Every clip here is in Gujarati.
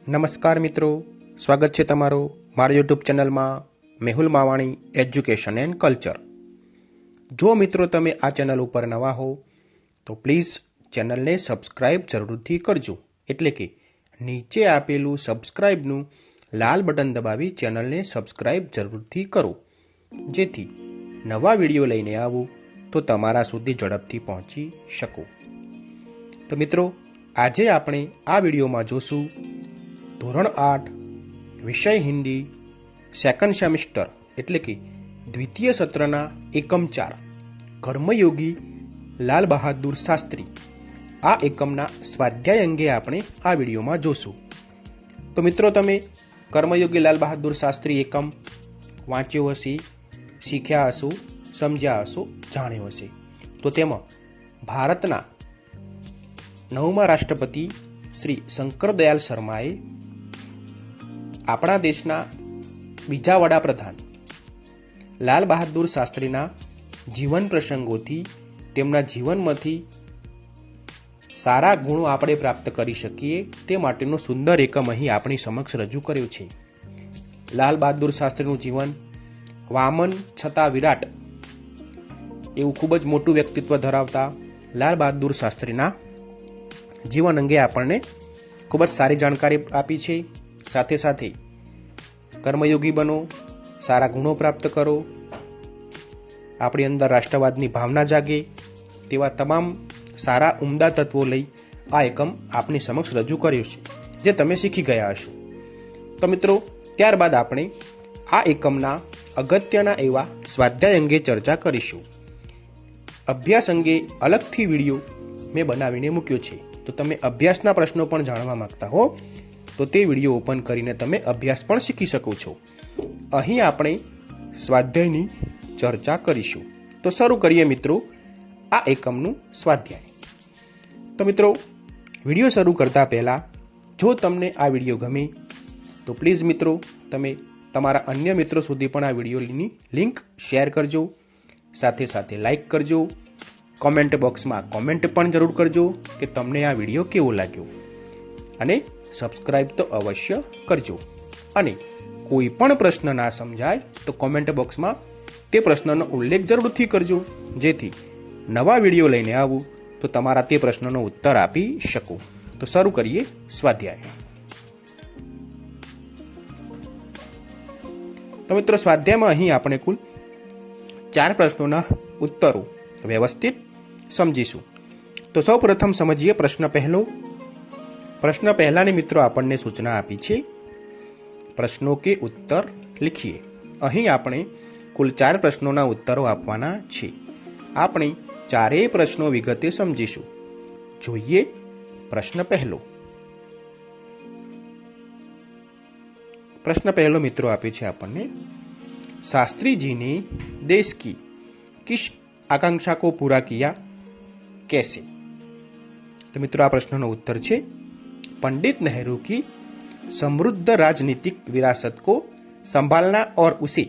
નમસ્કાર મિત્રો, સ્વાગત છે તમારું મારા યુટ્યુબ ચેનલમાં Mehul Mavani education and culture. જો મિત્રો તમે આ ચેનલ ઉપર નવા હો તો પ્લીઝ ચેનલને સબસ્ક્રાઇબ જરૂરથી કરજો, એટલે કે નીચે આપેલું સબસ્ક્રાઇબનું લાલ બટન દબાવી ચેનલને સબસ્ક્રાઇબ જરૂરથી કરો, જેથી નવા વિડીયો લઈને આવું તો તમારા સુધી ઝડપથી પહોંચી શકો. તો મિત્રો, આજે આપણે આ વિડીયોમાં જોશું ધોરણ 8 વિષય હિન્દી સેકન્ડ સેમિસ્ટર એટલે કે દ્વિતીય સત્રના એકમ 4 કર્મયોગી લાલ બહાદુર શાસ્ત્રી. આ એકમના સ્વાધ્યાય અંગે આપણે આ વિડીયોમાં જોશું. તો મિત્રો, તમે કર્મયોગી લાલ બહાદુર શાસ્ત્રી એકમ વાંચ્યો હશે, શીખ્યા હશો, સમજ્યા હશો, જાણ્યો હશે. તો તેમાં ભારતના 9મા રાષ્ટ્રપતિ શ્રી શંકરદયાળ શર્માએ આપણા દેશના બીજા વડાપ્રધાન લાલ બહાદુર શાસ્ત્રીના જીવન પ્રસંગોથી, તેમના જીવનમાંથી સારા ગુણો આપણે પ્રાપ્ત કરી શકીએ તે માટેનો સુંદર એકમ અહીં આપણી સમક્ષ રજૂ કર્યો છે. લાલ બહાદુર શાસ્ત્રીનું જીવન વામન છતાં વિરાટ એવું ખૂબ જ મોટું વ્યક્તિત્વ ધરાવતા લાલ બહાદુર શાસ્ત્રીના જીવન અંગે આપણને ખૂબ જ સારી જાણકારી આપી છે. સાથે સાથે કર્મયોગી બનો, સારા ગુણો પ્રાપ્ત કરો, આપણી અંદર રાષ્ટ્રવાદની ભાવના જાગે, તેવા તમામ સારા ઉમદા તત્વો લઈ આ એકમ આપની સમક્ષ રજૂ કર્યો છે, જે તમે શીખી ગયા હશો. તો મિત્રો, ત્યારબાદ આપણે આ એકમના અગત્યના એવા સ્વાધ્યાય અંગે ચર્ચા કરીશું. અભ્યાસ અંગે અલગથી વિડીયો મેં બનાવીને મૂક્યો છે, તો તમે અભ્યાસના પ્રશ્નો પણ જાણવા માંગતા હો તો તે વિડીયો ઓપન કરીને તમે અભ્યાસ પણ શીખી શકો છો. અહીં આપણે સ્વાધ્યાયની ચર્ચા કરીશું. તો શરૂ કરીએ મિત્રો આ એકમનું સ્વાધ્યાય. તો મિત્રો, વિડીયો શરૂ કરતા પહેલા જો તમને આ વિડીયો ગમે તો પ્લીઝ મિત્રો તમે તમારા અન્ય મિત્રો સુધી પણ આ વિડીયોની લિંક શેર કરજો, સાથે સાથે લાઈક કરજો, કોમેન્ટ બોક્સમાં કોમેન્ટ પણ જરૂર કરજો કે તમને આ વિડીયો કેવો લાગ્યો, અને સબસ્ક્રાઇબ તો અવશ્ય કરજો. અને કોઈ પણ પ્રશ્ન ના સમજાય તો કોમેન્ટ બોક્સમાં તે પ્રશ્નનો ઉલ્લેખ જરૂરથી કરજો, જેથી નવા વિડીયો લઈને આવું તો તમારા તે પ્રશ્નનો ઉત્તર આપી શકું. તો શરૂ કરીએ સ્વાધ્યાય. તો મિત્રો, સ્વાધ્યાયમાં અહીં આપણે કુલ 4 પ્રશ્નોના ઉત્તરો વ્યવસ્થિત સમજીશું. તો સૌ પ્રથમ સમજીએ પ્રશ્ન પહેલો. પ્રશ્ન પહેલાની મિત્રો આપણને સૂચના આપી છે, પ્રશ્નો કે ઉત્તર લીખીએ. અહીં આપણે કુલ 4 પ્રશ્નોના ઉત્તરો આપવાના છે. આપણે ચારેય પ્રશ્નો વિગતે સમજીશું. જોઈએ પ્રશ્ન પહેલો. प्रश्न पहलो मित्रों आपे छे आपने, शास्त्री जी ने देश की किस आकांक्षा को पूरा किया, कैसे? तो मित्रों आ प्रश्न नो उत्तर छे, पंडित नेहरू की समृद्ध राजनीतिक विरासत को संभालना और उसे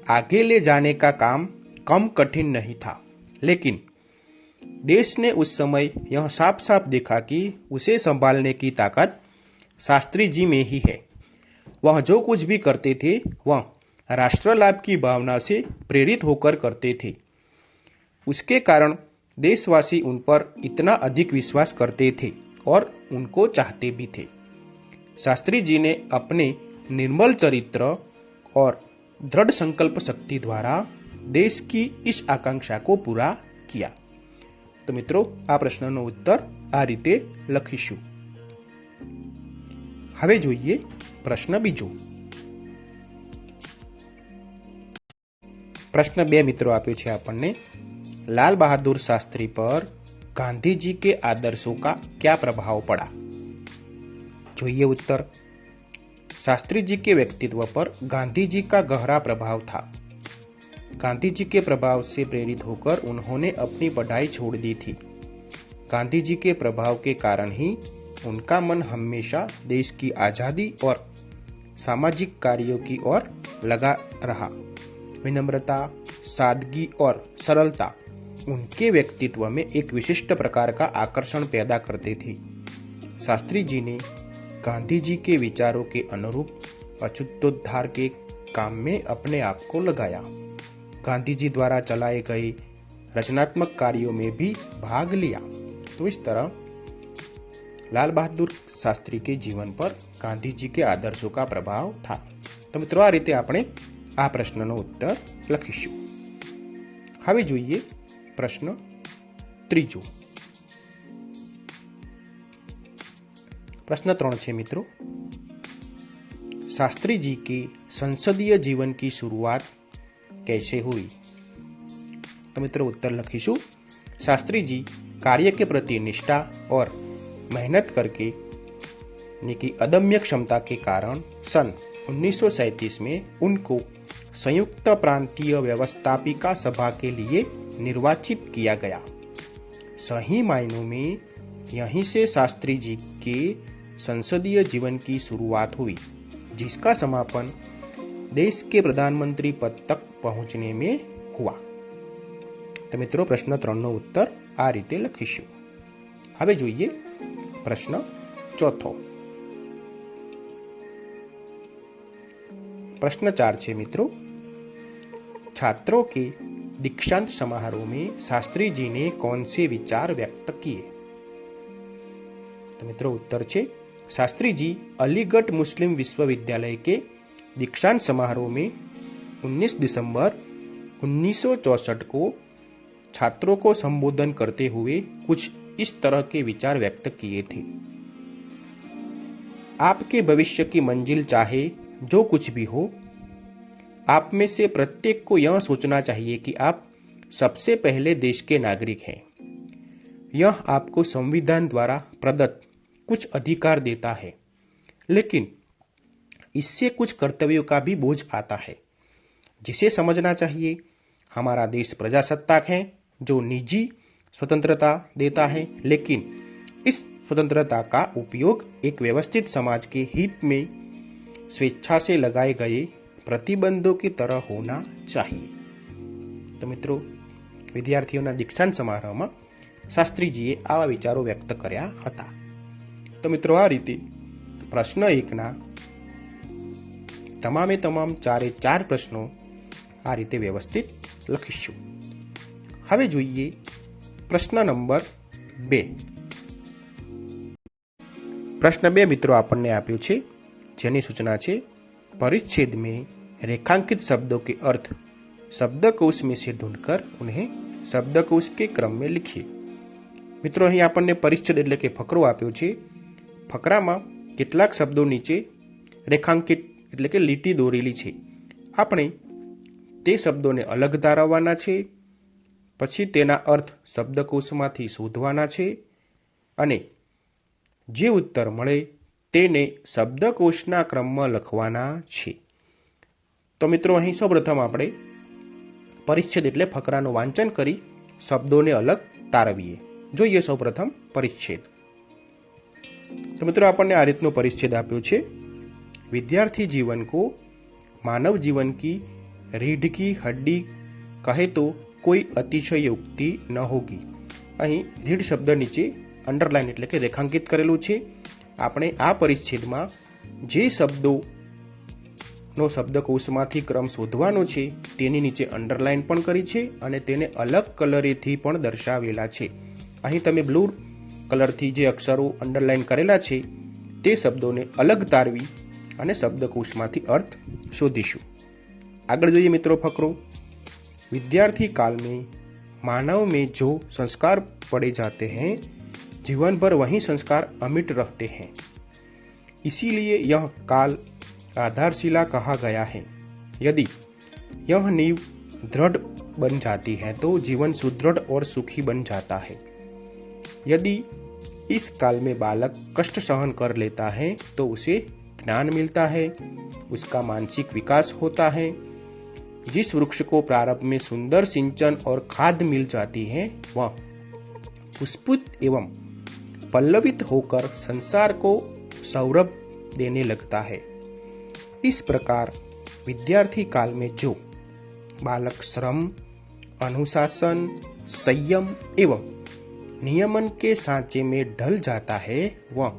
आगे ले जाने का काम कम कठिन नहीं था, लेकिन देश ने उस समय यह साफ साफ देखा कि उसे संभालने की ताकत शास्त्री जी में ही है. वह जो कुछ भी करते थे वह राष्ट्र लाभ की भावना से प्रेरित होकर करते थे. उसके कारण देशवासी उन पर इतना अधिक विश्वास करते थे और उनको चाहते भी थे. शास्त्री जी ने अपने निर्मल चरित्र और दृढ़ संकल्प शक्ति द्वारा देश की इस आकांक्षा को पूरा किया. तो मित्रों, आ प्रश्नનો ઉત્તર આ રીતે લખીશું. હવે જોઈએ પ્રશ્ન બીજો. પ્રશ્ન 2 મિત્રો આપ્યો છે આપણને, लाल बहादुर शास्त्री पर गांधी जी के आदर्शों का क्या प्रभाव पड़ा? જોઈએ उत्तर. शास्त्री जी के व्यक्तित्व पर गांधी जी का गहरा प्रभाव था. गांधी जी के प्रभाव से प्रेरित होकर उन्होंने अपनी पढ़ाई छोड़ दी थी. गांधी जी के प्रभाव के कारण ही उनका मन हमेशा देश की आजादी और सामाजिक कार्यों की ओर लगा रहा. विनम्रता, सादगी और सरलता उनके व्यक्तित्व में एक विशिष्ट प्रकार का आकर्षण पैदा करते थे. शास्त्री जी ने गांधी जी के विचारों के अनुरूप अछूतोद्धार के काम में अपने आप को लगाया। गांधी जी द्वारा चलाए गए रचनात्मक कार्यों में भी भाग लिया। तो इस तरह लाल बहादुर शास्त्री के जीवन पर गांधी जी के आदर्शों का प्रभाव था। तो મિત્રો, આ રીતે આપણે આ પ્રશ્નનો ઉત્તર લખીશું। હવે જોઈએ પ્રશ્ન ત્રીજો। प्रश्न 3 છે મિત્રો, शास्त्री जी के संसदीय जीवन की शुरुआत कैसे हुई? तो मित्रों उत्तर लखीशु। शास्त्री जी कार्य के प्रति निष्ठा और मेहनत करके की अदम्य क्षमता के कारण सन 1937 में उनको संयुक्त प्रांतीय व्यवस्थापिका सभा के लिए निर्वाचित किया गया। सही मायनों में यहीं से शास्त्री जी के संसदीय जीवन की शुरुआत हुई, जिसका समापन देश के प्रधानमंत्री पद तक पहुंचने में हुआ। तो मित्रों प्रश्न 3 નો ઉત્તર આ રીતે લખીશું। હવે જોઈએ પ્રશ્ન 4। प्रश्न 4 છે मित्रों, छात्रों के दीक्षांत समारोह में शास्त्री जी ने कौन से विचार व्यक्त किए? तो मित्रों उत्तर છે, शास्त्री जी अलीगढ़ मुस्लिम विश्वविद्यालय के दीक्षांत समारोह में 19 दिसंबर 1964 को छात्रों को संबोधन करते हुए कुछ इस तरह के विचार व्यक्त किए थे। आपके भविष्य की मंजिल चाहे जो कुछ भी हो, आप में से प्रत्येक को यह सोचना चाहिए कि आप सबसे पहले देश के नागरिक हैं। यह आपको संविधान द्वारा प्रदत्त कुछ अधिकार देता है, लेकिन इससे कुछ कर्तव्यों का भी बोझ आता है, जिसे समझना चाहिए। हमारा देश प्रजासत्ताक है जो निजी स्वतंत्रता देता है, लेकिन इस स्वतंत्रता का उपयोग एक व्यवस्थित समाज के हित में स्वेच्छा से लगाए गए प्रतिबंधों की तरह होना चाहिए। तो मित्रों, विद्यार्थीओना दीक्षांत समारोह में शास्त्रीजीए आवा विचारों व्यक्त कर्या हता। तो मित्रों आ रीते प्रश्न 1 ना तमामे तमाम 4 प्रश्नों आ रीते व्यवस्थित लखीशुं। हवे जोईए प्रश्न नंबर 2। प्रश्न 2 मित्रों आपने आप्यो छे, जेनी सूचना छे परिच्छेद में रेखांकित शब्दों के अर्थ शब्दकोश में से ढूंढकर उन्हें शब्दकोश के क्रम में लिखिए। मित्रों અહીં આપણને પરિચ્છેદ એટલે કે ફકરો આપ્યો છે। ફકરામાં કેટલાક શબ્દો નીચે રેખાંકિત એટલે કે લીટી દોરેલી છે। આપણે તે શબ્દોને અલગ તારવવાના છે, પછી તેના અર્થ શબ્દકોશમાંથી શોધવાના છે અને જે ઉત્તર મળે તેને શબ્દકોશના ક્રમમાં લખવાના છે। તો મિત્રો અહીં સૌપ્રથમ આપણે પરિચ્છેદ એટલે ફકરાનું વાંચન કરી શબ્દોને અલગ તારવીએ। જોઈએ સૌપ્રથમ પરિચ્છેદ। तो मित्रों आपने आ रीतनो परिच्छेद आप्यो छे। विद्यार्थी जीवन को मानव जीवन की रीढ़ की हड्डी कहे तो कोई अतिशयोक्ति न होगी। अहीं रीढ़ शब्द नीचे अंडरलाइन एटले के रेखांकित करेलुं छे। आपणे आ परिच्छेदमां जे शब्दों नो शब्दकोशमांथी क्रम शोधवानो छे तेनी नीचे अंडरलाइन पण करी छे अने तेने अलग कलरेथी पण दर्शावेला छे। અહીં તમે બ્લુ કલરથી જે અક્ષરો અંડરલાઇન કરેલા છે તે શબ્દોને અલગ તારવી અને શબ્દકોશમાંથી અર્થ શોધીશું। આગળ જોઈએ મિત્રો ફકરો। विद्यार्थी काल में मानव में जो संस्कार पड़े जाते हैं, जीवन भर वही संस्कार अमिट रहते हैं। इसीलिए यह काल आधारशिला कहा गया है। यदि यह नींव दृढ़ बन जाती है तो जीवन सुदृढ़ और सुखी बन जाता है। यदि इस काल में बालक कष्ट सहन कर लेता है तो उसे ज्ञान मिलता है, उसका मानसिक विकास होता है। जिस वृक्ष को प्रारंभ में सुंदर सिंचन और खाद मिल जाती है वह पुष्पित एवं पल्लवित होकर संसार को सौरभ देने लगता है। इस प्रकार विद्यार्थी काल में जो बालक श्रम, अनुशासन, संयम एवं नियमन के सांचे में ढल जाता है वह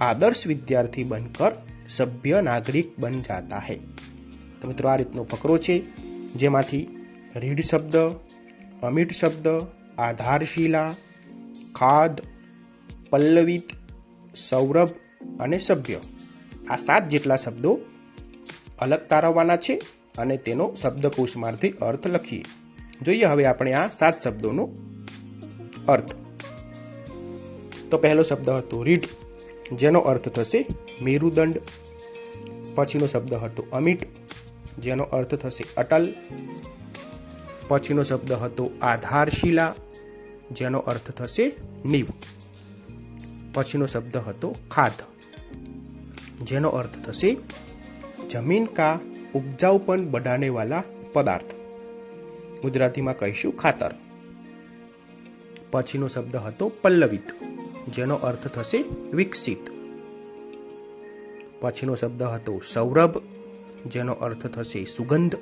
आदर्श विद्यार्थी बनकर सभ्य नागरिक बन जाता है। तो मित्रों आ रीतनो फकरो छे, जेमांथी रीढ़ शब्द, अमिट शब्द, आधारशिला, खाद, पल्लवित, सौरभ અને સભ્ય આ 7 જેટલા શબ્દો અલગ તારવવાના છે અને તેનો શબ્દકોશમાંથી અર્થ લખીએ। જોઈએ હવે આપણે આ 7 શબ્દોનો અર્થ। તો પહેલો શબ્દ હતો રીઢ, જેનો અર્થ થશે મેરુદંડ। પછીનો શબ્દ હતો અમિટ, જેનો અર્થ થશે અટલ। પછીનો શબ્દ હતો આધારશિલા, જેનો અર્થ થશે નીવ। પછીનો શબ્દ હતો ખાદ, જેનો અર્થ થશે જમીન કા ઉપજાઉપન बढ़ाने वाला पदार्थ, ગુજરાતીમાં કહીશું ખાતર। પછીનો શબ્દ હતો પલ્લવિત, જેનો અર્થ થશે વિકસિત। પછીનો શબ્દ હતો સૌરભ, જેનો અર્થ થશે સુગંધ।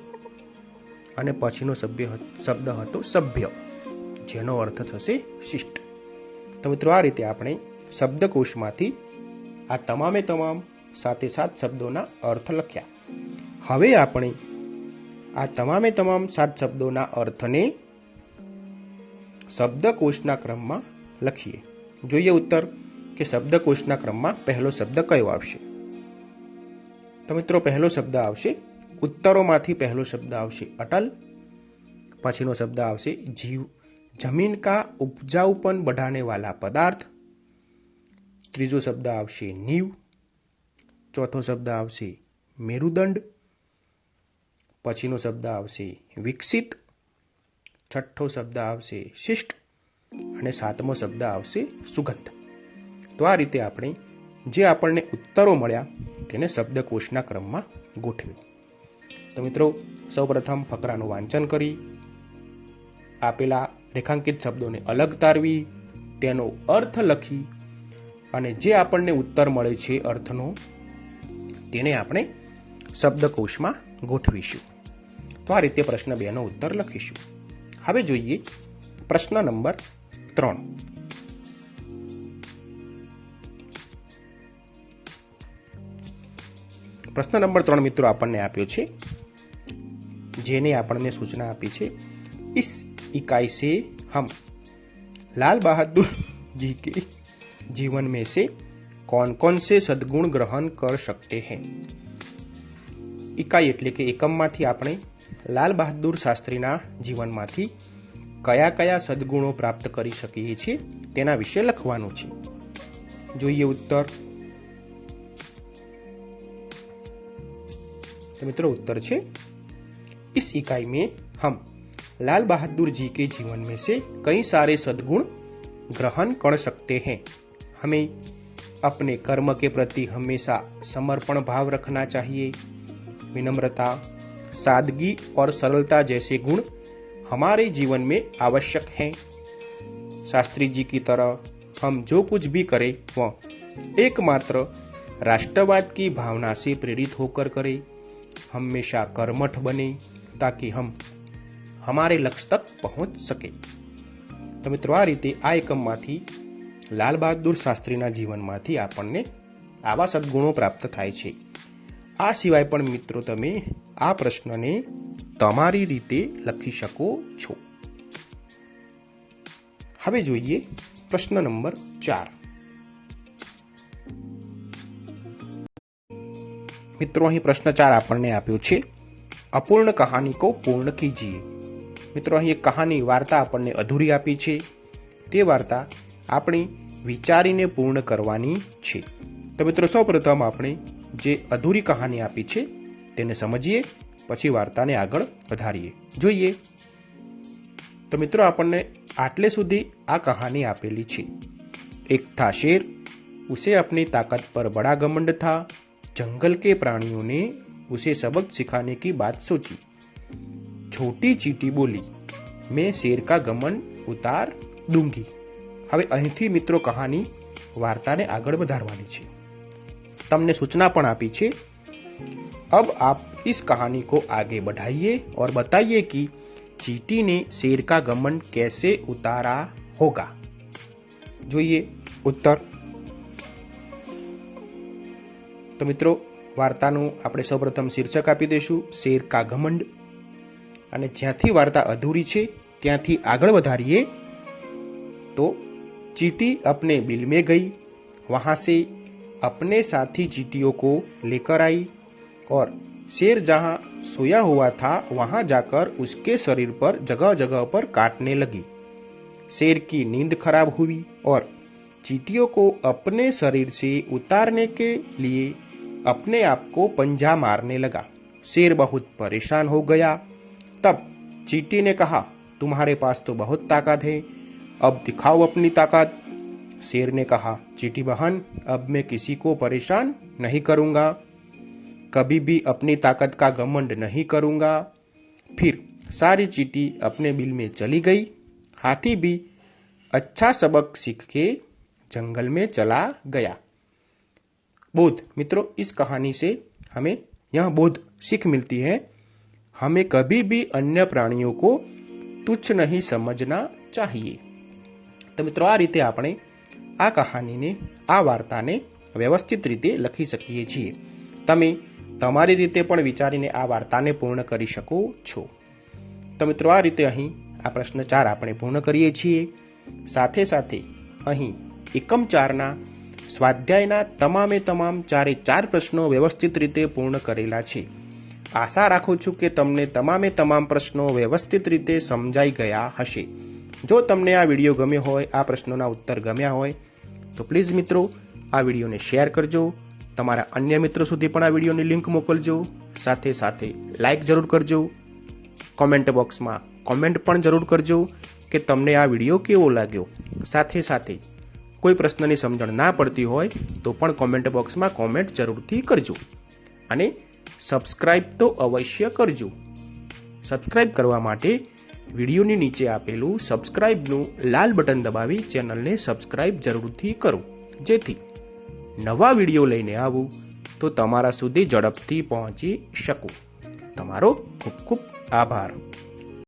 અને પછીનો શબ્દ હતો સભ્ય, જેનો અર્થ થશે શિષ્ટ। તો મિત્રો આ રીતે આપણે શબ્દકોશમાંથી આ તમામે તમામ 7 શબ્દોના અર્થ લખ્યા। હવે આપણે આ તમામે તમામ 7 શબ્દોના અર્થને શબ્દકોશના ક્રમમાં લખીએ। જોઈએ ઉત્તર કે શબ્દકોશના ક્રમમાં પહેલો શબ્દ કયો આવશે। તો મિત્રો પહેલો શબ્દ આવશે, ઉત્તરોમાંથી પહેલો શબ્દ આવશે અટલ। પછીનો શબ્દ આવશે જમીન કા ઉપજાઉપન बढ़ाने वाला पदार्थ। ત્રીજો શબ્દ આવશે નીવ। ચોથો શબ્દ આવશે મેરુદંડ। પછીનો શબ્દ આવશે વિકસિત। છઠ્ઠો શબ્દ આવશે શિષ્ટ અને સાતમો શબ્દ આવશે સુગંધ। તો આ રીતે આપણે જે આપણને ઉત્તરો મળ્યા તેને શબ્દકોશના ક્રમમાં ગોઠવ્યું। તો મિત્રો સૌપ્રથમ ફકરાનું વાંચન કરી આપેલા રેખાંકિત શબ્દોને અલગ તારવી તેનો અર્થ લખી અને જે આપણને ઉત્તર મળે છે અર્થનો તેને આપણે શબ્દકોશમાં ગોઠવીશું। તો આ રીતે પ્રશ્ન 2 નો ઉત્તર લખીશું। હવે જોઈએ પ્રશ્ન નંબર 3। પ્રશ્ન નંબર 3 મિત્રો આપણને આપ્યો છે, જેને આપણને સૂચના આપી છે, इस इकाई से हम लाल बहादुर जी के जीवन में से कौन कौन से सद्गुण ग्रहण कर सकते हैं। इकाई એટલે કે એકમમાંથી આપણે લાલ બહાદુર શાસ્ત્રીના જીવનમાંથી કયા કયા સદ્ગુણો પ્રાપ્ત કરી શકીએ છીએ તેના વિશે લખવાનું છે। જોઈએ ઉત્તર। તો મિત્રો ઉત્તર છે, इस इकाई में हम लाल बहादुर जी के जीवन में से कई सारे सद्गुण ग्रहण कर सकते हैं। हमें अपने कर्म के प्रति हमेशा समर्पण भाव रखना चाहिए। विनम्रता, सादगी और सरलता जैसे गुण हमारे जीवन में आवश्यक हैं। शास्त्री जी की तरह हम जो कुछ भी करें वह एकमात्र राष्ट्रवाद की भावना से प्रेरित होकर करें। हमेशा कर्मठ बने ताकि हम हमारे लक्ष्य तक पहुंच सके। तो मित्रों आ रीते आ एकममांथी लाल बहादुर शास्त्रीना जीवनमांथी आपणने आवा सद्गुणो प्राप्त थाय छे। आ सिवाय पण मित्रों तमे आ प्रश्नने तमारी रीते लखी शको छो। हवे जोईए प्रश्न नंबर 4। मित्रों अहीं प्रश्न 4 आपणने आप्यो छे, अपूर्ण कहानी को पूर्ण कीजिए। मित्रों अहीं एक कहानी वार्ता आपणने अधूरी आपी छे, ते वार्ता आपणे विचारीने पूर्ण करवानी छे। तो मित्रों सौप्रथम आपणे जे अधूरी कहानी आपी छे तेने समझीए, पछी वार्ताने आगळ वधारीए। जोईए। तो मित्रों आपणे आटले सुधी आ कहानी आपेली छे। एक था शेर, उसे अपनी ताकत पर बड़ा घमंड था। जंगल के प्राणियों ने उसे सबक सिखाने की बात सोची। छोटी चींटी बोली, मैं शेर का घमंड उतार दूंगी। हवे અહીંથી મિત્રો કહાની વાર્તાને આગળ વધારવાની છે। તમને સૂચના પણ આપી છે। अब आप इस कहानी को आगे बढ़ाइए और बताइए कि चींटी ने शेर का घमंड कैसे उतारा होगा। જોઈએ उत्तर। તો મિત્રો, વાર્તાનું આપણે સૌપ્રથમ શીર્ષક આપી દઈશું, શેર કા ઘમંડ. અને જ્યાંથી વાર્તા અધૂરી છે ત્યાંથી આગળ વધારીએ તો चींटी अपने बिल में गई, वहां से अपने साथी चींटियों को लेकर आई और शेर जहां सोया हुआ था वहां जाकर उसके शरीर पर जगह जगह पर काटने लगी. शेर की नींद खराब हुई और चींटियों को अपने शरीर से उतारने के लिए अपने आप को पंजा मारने लगा. शेर बहुत परेशान हो गया. तब चींटी ने कहा, तुम्हारे पास तो बहुत ताकत है, अब दिखाओ अपनी ताकत. शेर ने कहा, चींटी बहन, अब मैं किसी को परेशान नहीं करूंगा, कभी भी अपनी ताकत का घमंड नहीं करूंगा. फिर सारी चींटी अपने बिल में चली गई. हाथी भी अच्छा सबक सीख के जंगल में चला गया. बोध. मित्रों, इस कहानी से हमें यह बोध सीख मिलती है, हमें कभी भी अन्य प्राणियों को तुच्छ नहीं समझना चाहिए. तो मित्रों, आ रीते આપણે આ કહાનીને, આ વાર્તાને વ્યવસ્થિત રીતે લખી શકીએ છીએ. તમે તમારી રીતે પણ વિચારીને આ વાર્તાને પૂર્ણ કરી શકો છો. તો મિત્રો, આ રીતે અહીં આ પ્રશ્ન 4 આપણે પૂર્ણ કરીએ છીએ. સાથે સાથે અહીં એકમ 4ના સ્વાધ્યાયના તમામે તમામ 4 પ્રશ્નો વ્યવસ્થિત રીતે પૂર્ણ કરેલા છે. આશા રાખું છું કે તમને તમામે તમામ પ્રશ્નો વ્યવસ્થિત રીતે સમજાઈ ગયા હશે. જો તમને આ વિડીયો ગમ્યો હોય, આ પ્રશ્નોના ઉત્તર ગમ્યા હોય, તો પ્લીઝ મિત્રો આ વિડીયોને શેર કરજો, તમારા અન્ય મિત્રો સુધી પણ આ વિડીયોની લિંક મોકલજો. સાથે સાથે લાઈક જરૂર કરજો. કોમેન્ટ બોક્સમાં કોમેન્ટ પણ જરૂર કરજો કે તમને આ વિડીયો કેવો લાગ્યો. સાથે સાથે કોઈ પ્રશ્નની સમજણ ના પડતી હોય તો પણ કોમેન્ટ બોક્સમાં કોમેન્ટ જરૂરથી કરજો. અને સબસ્ક્રાઇબ તો અવશ્ય કરજો. સબસ્ક્રાઇબ કરવા માટે વિડીયોની નીચે આપેલું સબસ્ક્રાઇબનું લાલ બટન દબાવી ચેનલને સબસ્ક્રાઇબ જરૂરથી કરો, જેથી નવા વિડીયો લઈને આવું તો તમારા સુધી ઝડપથી પહોંચી શકું. તમારો ખૂબ ખૂબ આભાર.